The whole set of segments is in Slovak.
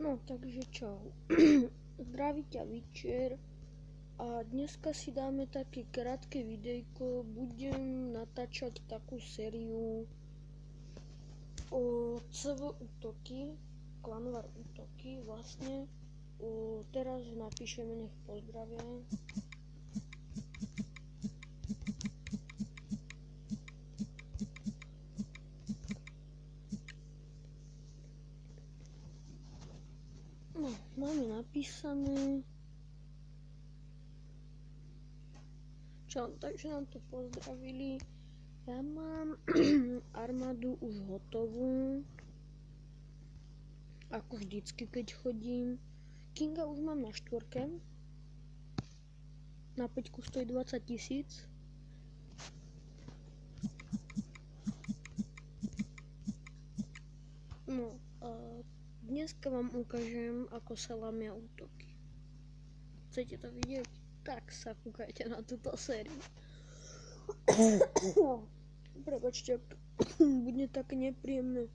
No takže čau. Zdraví ťa Večer a dneska si dáme také krátke videjko. Budem natáčať takú sériu o CV útoky, klanvar útoky vlastne. Teraz napíšeme, nech pozdravia. No, máme napísané. Čo, takže nám to pozdravili. Ja mám armádu už hotovú. Ako vždycky, keď chodím. Kinga už mám na 4. Na 5 stojí 20 000. No a dneska vám ukážem, ako sa lamia útoky. Chcete to vidieť? Tak sa kúkajte na túto sériu. Prepačte, ak to bude také nepríjemné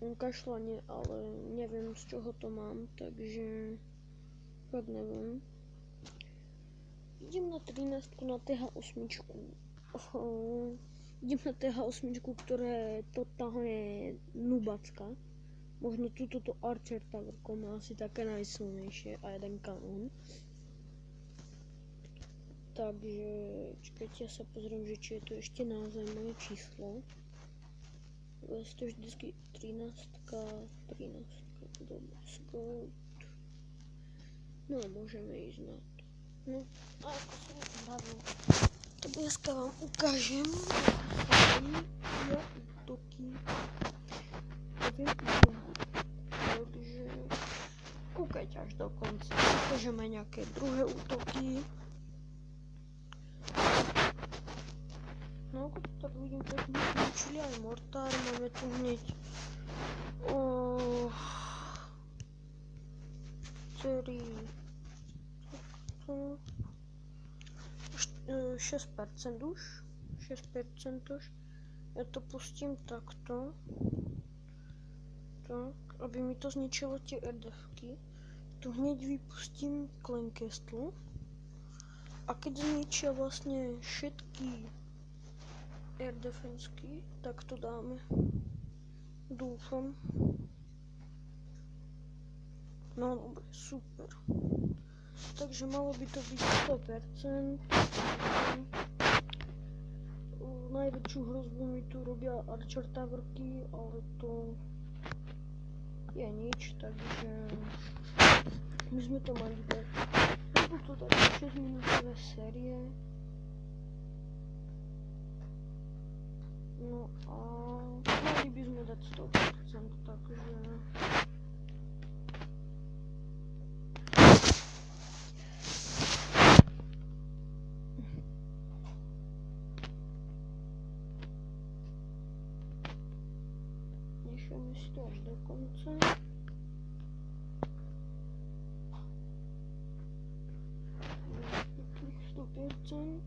kašľanie, ale neviem, z čoho to mám, takže fakt neviem. Idem na 13 na TH8. Idem na TH8, ktorá je totálne nubacká. Možno túto Archer Towerko má asi také najsilnejšie a jeden kanón. Takže čakajte, ja sa pozriem, že či je tu ešte naozaj moje číslo. Je to vždycky 13. Dobre, scout. No, môžeme ísť na to. No, a ako som hlavne, to dneska vám ukážem, ja útoky. Neviem, takže kúkajte až do konca. Ukážeme nejaké druhé útoky. No, tak vidím, tak my sme učili aj mortár, máme tu hneď 6% už. Ja to pustím takto. Tak, aby mi to zničilo tie RDFky. Tu hneď vypustím Klenkestlu. A keď zničia vlastne všetky air defensky, tak to dáme. Dúfam. No dobre, super. Takže malo by to byť 100%. Najväčšiu hrozbu mi tu robia Archer Towerky, ale to je nič, takže my sme to mali dať. Sú to také 6 minútové série. No a mali by sme dať 100%, takže nešujeme si to až do konca. Takých 100%.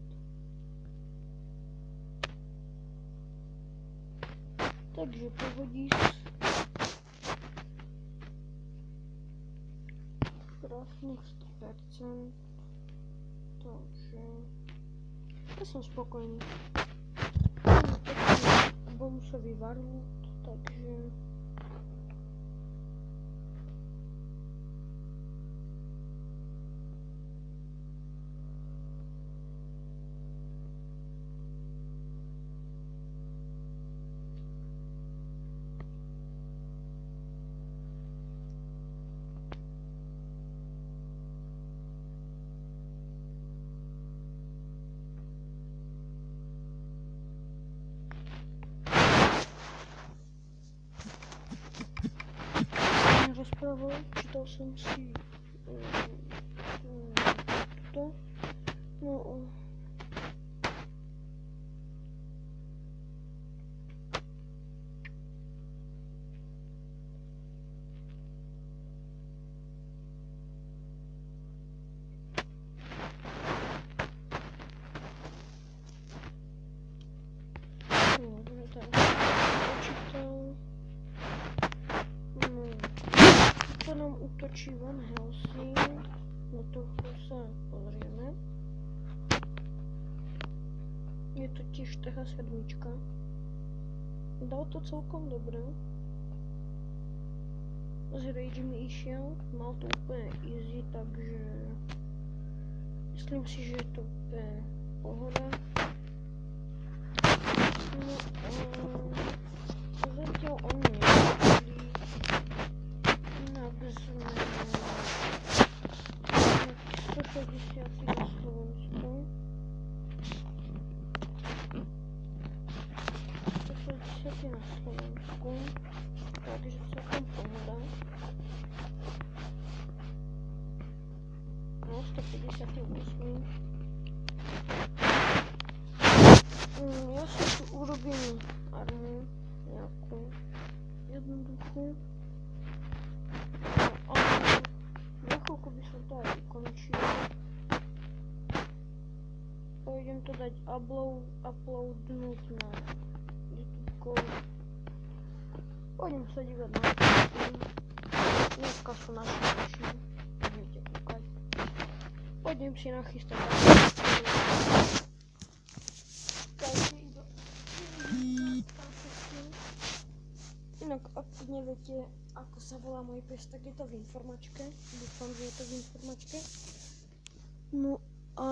Takže pohodí krásnych 100%, takže ja som spokojný. Mám taký bonusový varlut, takže rozprával, čítal som si toto. No dobre, tak počítal. No. nám útočí Van Helsing. Na to sa pozrieme. Je to tiež taká sedmička. Dal to celkom dobre. Z Rage mi išiel, mal to úplne easy, takže myslím si, že je to úplne pohoda. No a zatiaľ on nevidí, inak sme 160 na Slovensku. 160 na Slovensku, takže celkom pohoda. No, 158. Ja si tu urobím armu nejakú jednoduchú. Ale na chvíľku by som to aj ukončil. Pôjdem to dať uploadnúť na YouTube. Pôjdem sa dívať na YouTube. Dneska sú naši naši. Môžete kúkať. Pôjdem si nachystať. Inak ak neviete, ako sa volá môj pes, tak je to v informačke. Dúfam, že je to v informačke. No a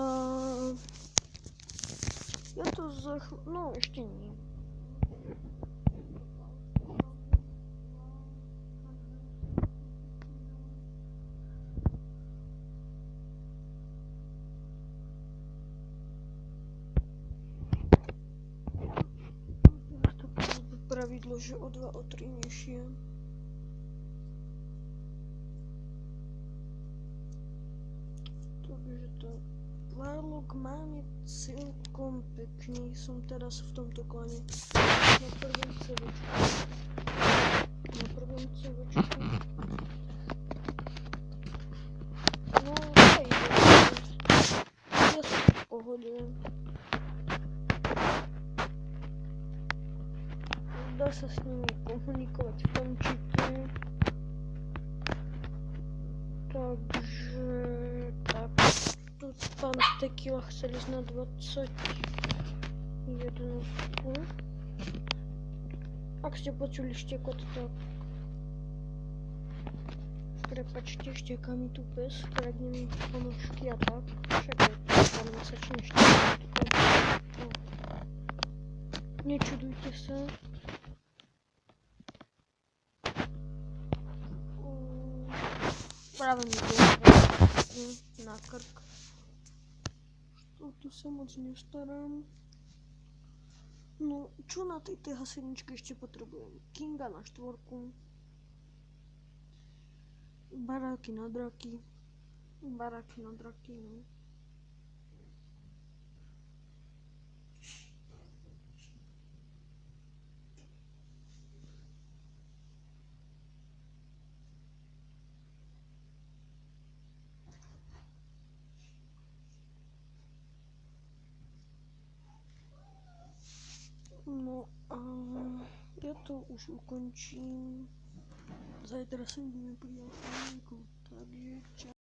ja to no ešte nie. Pravidlo, že o 2, o 3 nižšie. Takže to dialog máme celkom pekný. Som teraz v tomto klane na prvom CVčku. No, hej, ja som v pohode. Dá sa s nimi komunikovať v tom čipe. Takže tak, tu pán Tequila chcel ísť na 21. Ak ste počuli štekot, tak prepačte, šteká mi tu pes, kradne mi ponožky a tak. Však je to tam mesačne štekot. No. Nečudujte sa. Práve mi to na krk. Tu sa moc nestarám. No, čo na tej TH7 ešte potrebujem? Kinga na 4. Baráky na draky. No. No a ja to už ukončím. Zajtra sa ideme prijať, takže čau.